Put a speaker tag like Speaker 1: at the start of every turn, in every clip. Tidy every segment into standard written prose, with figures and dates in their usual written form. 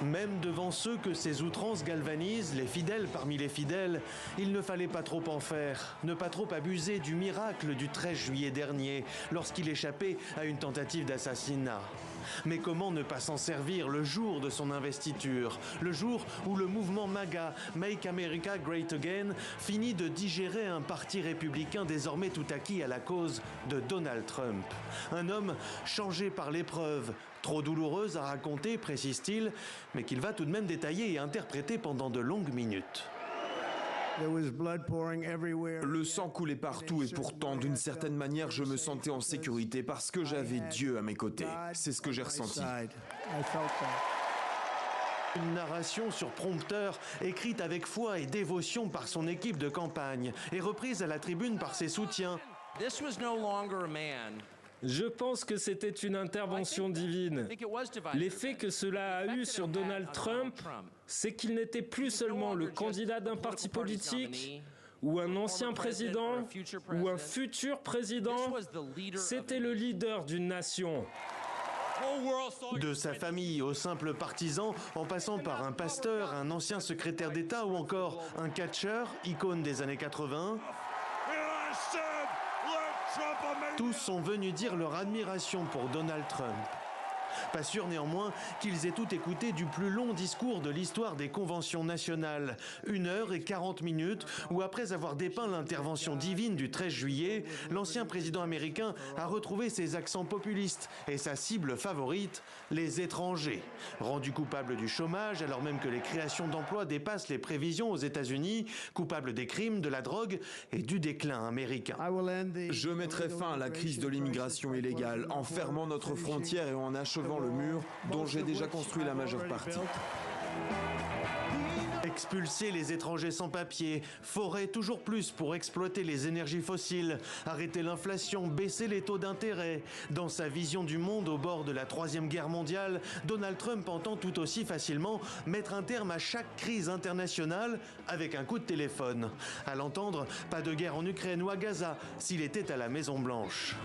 Speaker 1: Même devant ceux que ces outrances galvanisent, les fidèles parmi les fidèles, il ne fallait pas trop en faire, ne pas trop abuser du miracle du 13 juillet dernier, lorsqu'il échappait à une tentative d'assassinat. Mais comment ne pas s'en servir le jour de son investiture, le jour où le mouvement MAGA, Make America Great Again, finit de digérer un parti républicain désormais tout acquis à la cause de Donald Trump. Un homme changé par l'épreuve, trop douloureuse à raconter, précise-t-il, mais qu'il va tout de même détailler et interpréter pendant de longues minutes.
Speaker 2: Le sang coulait partout et pourtant, d'une certaine manière, je me sentais en sécurité parce que j'avais Dieu à mes côtés. C'est ce que j'ai ressenti.
Speaker 1: Une narration sur prompteur, écrite avec foi et dévotion par son équipe de campagne et reprise à la tribune par ses soutiens.
Speaker 3: Je pense que c'était une intervention divine. L'effet que cela a eu sur Donald Trump, c'est qu'il n'était plus seulement le candidat d'un parti politique, ou un ancien président, ou un futur président, c'était le leader d'une nation.
Speaker 1: De sa famille au simple partisan, en passant par un pasteur, un ancien secrétaire d'État ou encore un catcheur, icône des années 80, tous sont venus dire leur admiration pour Donald Trump. Pas sûr néanmoins qu'ils aient tout écouté du plus long discours de l'histoire des conventions nationales, 1h40, où après avoir dépeint l'intervention divine du 13 juillet, l'ancien président américain a retrouvé ses accents populistes et sa cible favorite, les étrangers. Rendus coupables du chômage alors même que les créations d'emplois dépassent les prévisions aux États-Unis, coupables des crimes, de la drogue et du déclin américain.
Speaker 2: Je mettrai fin à la crise de l'immigration illégale en fermant notre frontière et en achevant le mur dont j'ai déjà construit la majeure partie.
Speaker 1: Expulser les étrangers sans papier, forer toujours plus pour exploiter les énergies fossiles, arrêter l'inflation, baisser les taux d'intérêt. Dans sa vision du monde au bord de la Troisième Guerre mondiale, Donald Trump entend tout aussi facilement mettre un terme à chaque crise internationale avec un coup de téléphone. À l'entendre, pas de guerre en Ukraine ou à Gaza s'il était à la Maison-Blanche.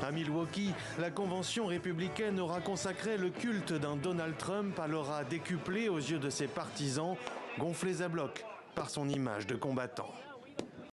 Speaker 1: À Milwaukee, la convention républicaine aura consacré le culte d'un Donald Trump, l'aura décuplé aux yeux de ses partisans, gonflés à bloc par son image de combattant.